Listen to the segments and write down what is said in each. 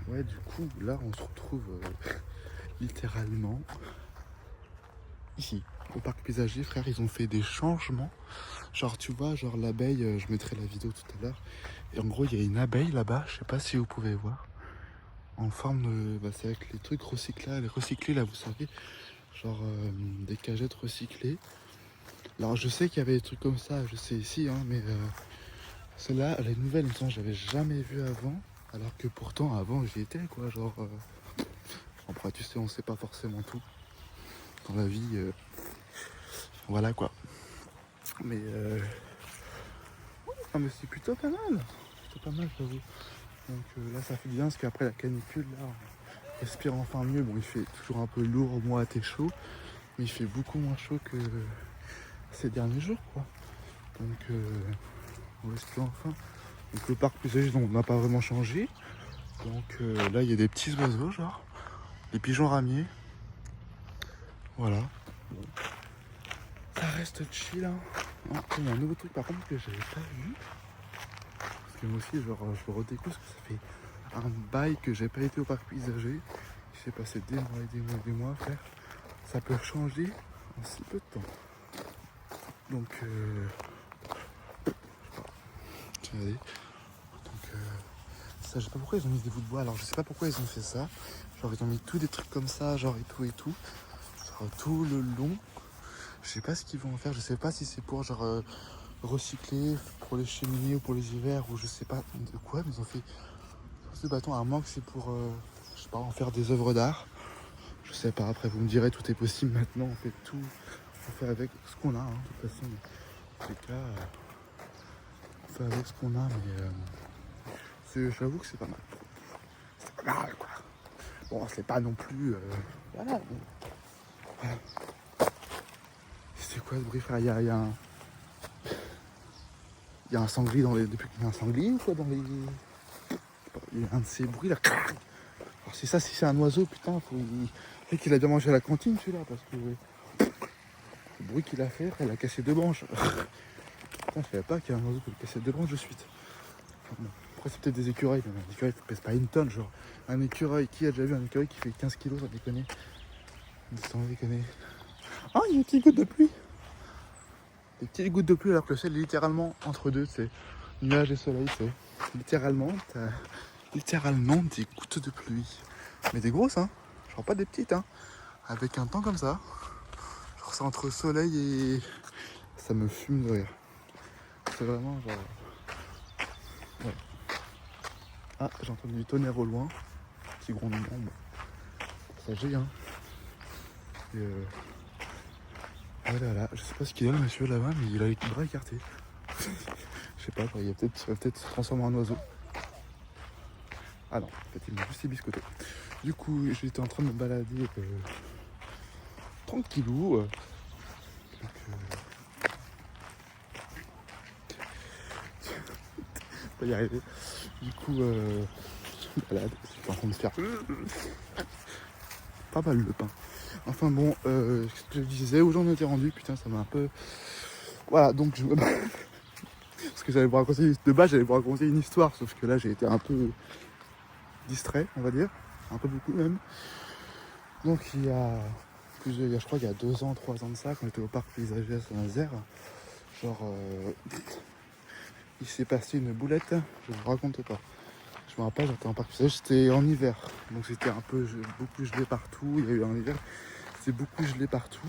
Ouais, du coup, là, on se retrouve littéralement ici, au parc paysager, frère. Ils ont fait des changements. Genre, tu vois, genre l'abeille, je mettrai la vidéo tout à l'heure. Et en gros, il y a une abeille là-bas, je sais pas si vous pouvez voir. En forme de. Bah, c'est avec les trucs recyclés là, vous savez. Genre des cagettes recyclées. Alors, je sais qu'il y avait des trucs comme ça, je sais ici, hein, mais celle-là, elle est nouvelle, il me semble, j'avais jamais vu avant. Alors que pourtant, avant, j'y étais, quoi. Genre. Après, tu sais, on sait pas forcément tout dans la vie. Voilà, quoi. Mais. Ah, mais c'est plutôt pas mal. C'est pas mal, j'avoue. Donc là, ça fait bien parce qu'après la canicule, là, on respire enfin mieux. Bon, il fait toujours un peu lourd, moite et chaud, mais il fait beaucoup moins chaud que ces derniers jours, quoi. Donc, on respire enfin. Donc, le parc paysager, on n'a pas vraiment changé. Donc là, il y a des petits oiseaux, genre des pigeons ramiers. Voilà. Bon. Ça reste chill, hein. Ah, il y a un nouveau truc, par contre, que j'avais pas vu. Parce que moi aussi, genre, je le redécouvre parce que ça fait un bail que j'ai pas été au parc paysager. J'ai passé des mois et des mois et des mois, frère. Ça peut changer en si peu de temps. Donc, regardez. Donc, ça, je sais pas pourquoi ils ont mis des bouts de bois. Alors, je sais pas pourquoi ils ont fait ça. Genre, ils ont mis tous des trucs comme ça, genre et tout et tout. Genre, tout le long. Je sais pas ce qu'ils vont en faire. Je sais pas si c'est pour, genre, recycler pour les cheminées ou pour les hivers ou je sais pas de quoi. Mais ils ont fait ce bâton. À un moment que c'est pour, je sais pas, en faire des œuvres d'art. Je sais pas. Après, vous me direz, tout est possible maintenant. On fait tout. On fait avec ce qu'on a, hein, de toute façon. En tout cas, on fait avec ce qu'on a, mais j'avoue que c'est pas mal. C'est pas mal, quoi. Bon, c'est pas non plus. Voilà. Mais, voilà. C'est quoi ce bruit, frère? Il y a un sanglier dans les. Depuis qu'il y a un sanglier ou quoi dans les. Il y a un de ces bruits là. Alors, c'est ça, si c'est un oiseau, putain, faut qu'il a bien mangé à la cantine celui-là, parce que le bruit qu'il a fait, il a cassé 2 branches. Putain, je savais pas qu'il y a un oiseau qui cassait 2 branches de suite. Enfin, bon. Après, c'est peut-être des écureuils, mais un écureuil ne pèse pas une tonne, genre. Un écureuil, qui a déjà vu un écureuil qui fait 15 kilos, ça déconne. Sans déconner. Ah, il y a une petite goutte de pluie. Des petites gouttes de pluie, alors que le ciel est littéralement entre deux, c'est nuages et soleil, c'est littéralement, t'as littéralement des gouttes de pluie. Mais des grosses, hein. Genre pas des petites, hein. Avec un temps comme ça. Genre c'est entre soleil et. Ça me fume de rire. C'est vraiment genre. Ouais. Ah, j'ai entendu du tonnerre au loin. Petit grondement, bon. Passager, hein. Et voilà, je sais pas ce qu'il a le monsieur là-bas, mais il a les bras écartés. Je sais pas, il va peut-être se transformer en oiseau. Ah non, en fait il m'a juste biscoté. Du coup, j'étais en train de me balader tranquillou. Donc, on va y arriver. Du coup, je me balade. J'étais en train de se faire pas mal le pain. Enfin bon, ce que je disais, où j'en étais rendu, putain, ça m'a un peu. Voilà, donc je me. Parce que j'allais vous raconter. De base, j'allais vous raconter une histoire, sauf que là, j'ai été un peu distrait, on va dire. Un peu beaucoup même. Donc il y a je crois qu'il y a 2 ans, 3 ans de ça, quand j'étais au parc paysager à Saint-Nazaire, genre il s'est passé une boulette, je vous raconte pas. Je me rappelle, j'étais en parc paysager, c'était en hiver, donc c'était un peu beaucoup gelé partout, il y a eu un hiver, c'était beaucoup gelé partout.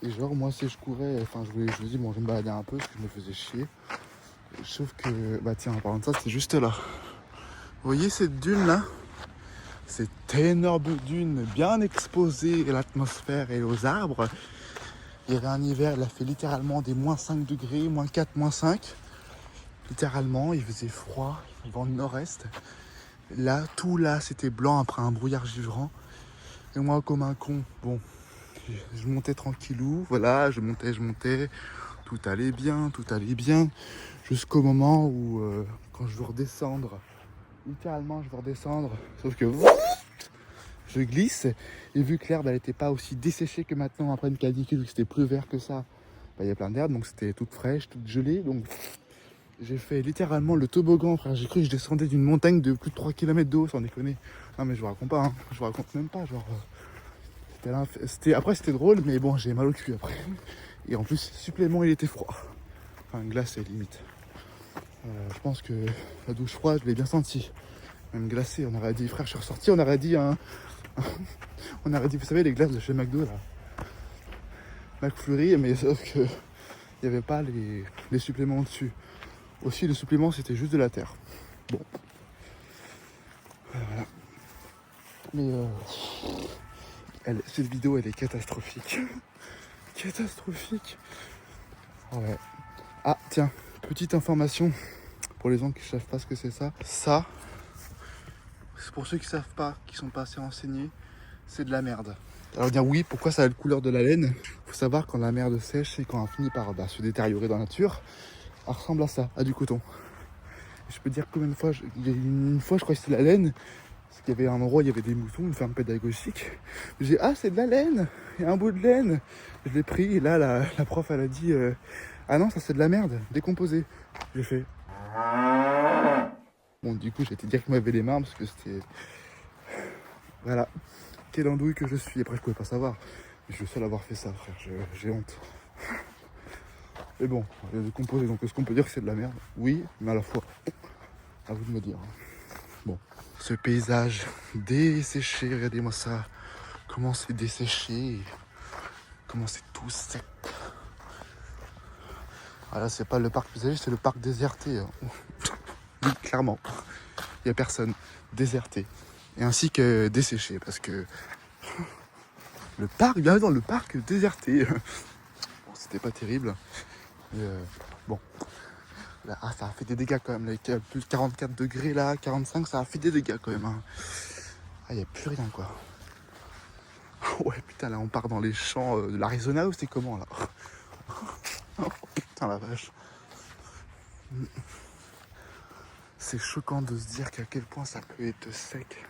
Et genre moi si je courais, enfin je me dis bon je vais me balader un peu parce que je me faisais chier. Sauf que, bah tiens en parlant de ça, c'était juste là. Vous voyez cette dune là? Cette énorme dune bien exposée à l'atmosphère et aux arbres. Il y avait un hiver, il a fait littéralement des moins 5 degrés, moins 4, moins 5. Littéralement, il faisait froid, vent de nord-est. Là, tout là, c'était blanc après un brouillard givrant. Et moi, comme un con, bon, je montais tranquillou, voilà, je montais. Tout allait bien. Jusqu'au moment où, quand je veux redescendre, littéralement, je veux redescendre. Sauf que je glisse. Et vu que l'herbe, elle n'était pas aussi desséchée que maintenant après une canicule, que c'était plus vert que ça, bah, il y a plein d'herbes, donc c'était toute fraîche, toute gelée. Donc J'ai fait littéralement le toboggan, frère. J'ai cru que je descendais d'une montagne de plus de 3 km de haut, sans déconner. Non mais je vous raconte pas, hein. Je vous raconte même pas, genre... Après c'était drôle, mais bon, j'ai mal au cul après. Et en plus, supplément, il était froid. Enfin, glacé limite. Je pense que la douche froide, je l'ai bien senti. Même glacé, on aurait dit, frère, je suis ressorti, on aurait dit on aurait dit, vous savez, les glaces de chez McDo, là. McFlurry, mais sauf que il n'y avait pas les suppléments dessus. Aussi, les suppléments, c'était juste de la terre. Bon. Voilà. Mais cette vidéo, elle est catastrophique. Catastrophique. Ouais. Ah, tiens, petite information pour les gens qui ne savent pas ce que c'est ça. Ça, c'est pour ceux qui ne savent pas, qui sont pas assez renseignés, c'est de la merde. Alors dire oui, pourquoi ça a la couleur de la laine? Il faut savoir quand la merde sèche et quand elle finit par se détériorer dans la nature, elle ressemble à ça, à du coton. Et je peux dire combien de fois, il y a une fois je crois que c'était de la laine, parce qu'il y avait un endroit où il y avait des moutons, une ferme pédagogique. J'ai dit ah c'est de la laine, il y a un bout de laine. Je l'ai pris et là la prof elle a dit ah non ça c'est de la merde, décomposé. J'ai fait. Bon du coup j'ai été dire qu'il m'avait les mains parce que c'était. Voilà. Quelle andouille que je suis. Après je pouvais pas savoir. Je suis le seul à avoir fait ça frère, j'ai honte. Mais bon, il y a décomposé, donc est-ce qu'on peut dire que c'est de la merde? Oui, mais à la fois. À vous de me dire. Bon. Ce paysage desséché, regardez-moi ça. Comment c'est desséché. Comment c'est tout sec. Ah là c'est pas le parc paysagé, c'est le parc déserté. Oui, clairement. Il n'y a personne. Déserté. Et ainsi que desséché, parce que le parc, bien dans le parc déserté. Bon, c'était pas terrible. Mais bon. Là, ah, ça a fait des dégâts quand même. Là, avec plus de 44 degrés là, 45, ça a fait des dégâts quand même. Hein. Ah, il n'y a plus rien quoi. Ouais, putain, là on part dans les champs de l'Arizona ou c'est comment là? Oh, putain la vache. C'est choquant de se dire qu'à quel point ça peut être sec.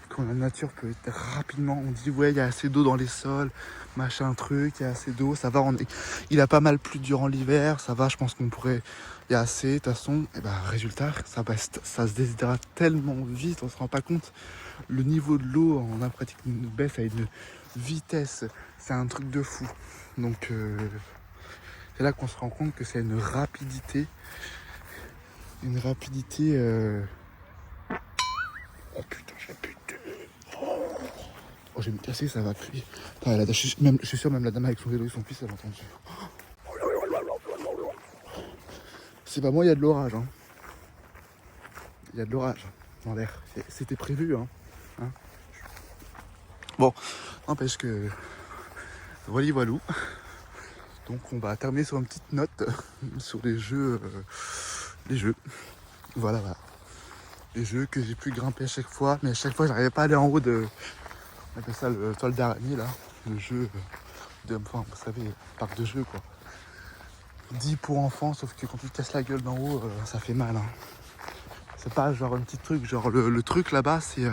Quand la nature peut être rapidement, on dit ouais il y a assez d'eau dans les sols, machin truc, il y a assez d'eau, ça va, il a pas mal plu durant l'hiver, ça va, je pense qu'on pourrait, il y a assez, de toute façon, et ben résultat, ça se déshydrate tellement vite, on se rend pas compte, le niveau de l'eau en a pratiquement une baisse à une vitesse, c'est un truc de fou, donc c'est là qu'on se rend compte que c'est une rapidité, oh putain j'ai plus de... Oh, je vais me casser, ça va crier. Putain, je suis sûr, même la dame avec son vélo et son fils, elle a entendu. C'est pas moi, il y a de l'orage. Hein. Il y a de l'orage dans l'air. C'était prévu. Hein. Bon, n'empêche que... Voilà, voilà. Donc on va terminer sur une petite note sur les jeux. Voilà, voilà. Les jeux que j'ai pu grimper à chaque fois, mais à chaque fois, j'arrivais pas à aller en haut de... On appelle ça le toile d'araignée, là. Le jeu enfin, vous savez, parc de jeux, quoi. Dit pour enfants, sauf que quand tu te casses la gueule d'en haut, ça fait mal. Hein. C'est pas genre un petit truc, genre le truc là-bas, c'est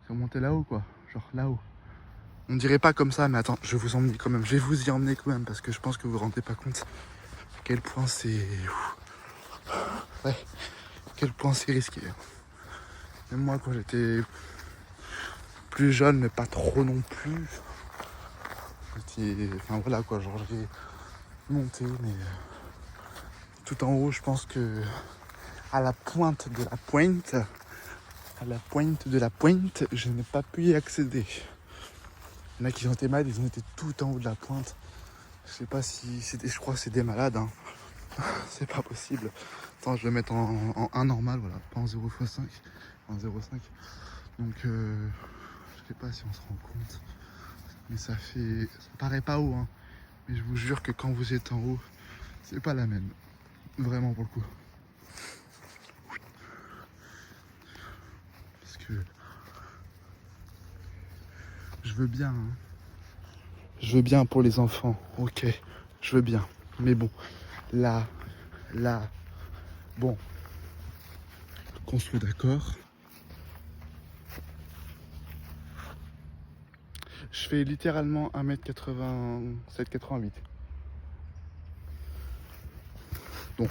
monter là-haut, quoi. Genre là-haut. On dirait pas comme ça, mais attends, je vais vous emmener quand même. Je vais vous y emmener quand même, parce que je pense que vous vous rendez pas compte à quel point c'est... Ouais, à quel point c'est risqué. Même moi, quand j'étais plus jeune, mais pas trop non plus, enfin voilà, quoi, genre j'ai monté, mais tout en haut, je pense que à la pointe de la pointe, je n'ai pas pu y accéder. Il y en a qui ont été malades, ils ont été tout en haut de la pointe. Je sais pas si c'était, je crois que c'est des malades. Hein. C'est pas possible. Attends, je vais mettre en 1 normal, voilà, pas en 0x5, en 0,5. Donc, je sais pas si on se rend compte, mais ça paraît pas haut, hein. Mais je vous jure que quand vous êtes en haut, c'est pas la même, vraiment pour le coup. Parce que je veux bien, hein. Je veux bien pour les enfants, ok, je veux bien. Mais bon, là, bon, qu'on soit d'accord. Je fais littéralement 1m87-88. Donc,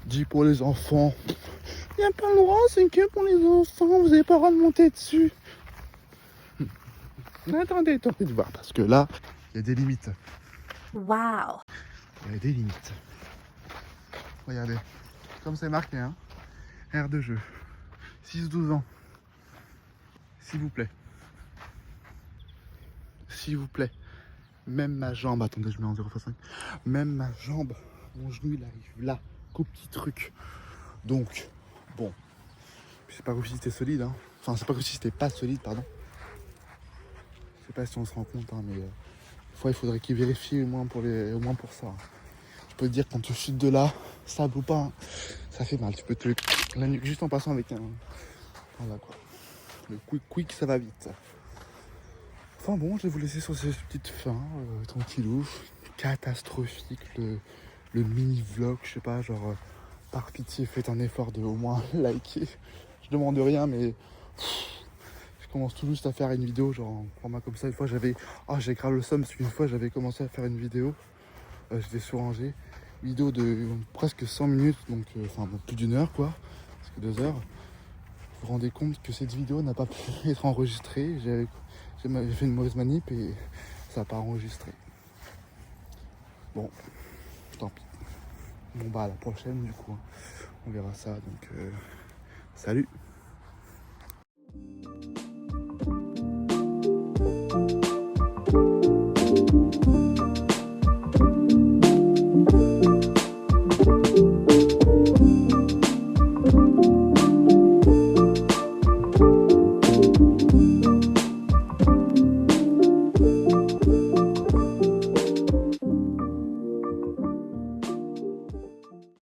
dit pour les enfants, il n'y a pas le droit, c'est que pour les enfants, vous n'avez pas le droit de monter dessus. Attendez, attendez de voir, parce que là, il y a des limites. Wow. Il y a des limites. Regardez, comme c'est marqué, hein, aire de jeu. 6-12 ans. S'il vous plaît. S'il vous plaît. Même ma jambe, attendez, je mets en 0,5. Même ma jambe, mon genou, il arrive là, qu'au petit truc. Donc, bon. C'est pas comme si c'était solide, hein. Enfin, c'est pas comme si c'était pas solide, pardon. Je sais pas si on se rend compte, hein, mais des fois, il faudrait qu'il vérifie au moins pour ça. Je peux te dire, quand tu chutes de là, sable ou pas, hein, ça fait mal. Tu peux te la nuque juste en passant avec un... Voilà, quoi. Le quick, ça va vite. Enfin bon, je vais vous laisser sur ces petites fins, tranquillou, catastrophique, le mini-vlog, je sais pas, genre, par pitié, faites un effort de au moins liker. Je demande rien, mais je commence tout juste à faire une vidéo, genre en format comme ça. Une fois, j'ai grave le somme, parce qu'une fois, j'avais commencé à faire une vidéo, j'étais sur Angers, vidéo de presque 100 minutes, donc, enfin, plus d'une heure, quoi, parce que 2 heures. Vous vous rendez compte que cette vidéo n'a pas pu être enregistrée. J'ai fait une mauvaise manip et ça n'a pas enregistré. Bon, tant pis. Bon bah à la prochaine du coup. On verra ça. Donc salut.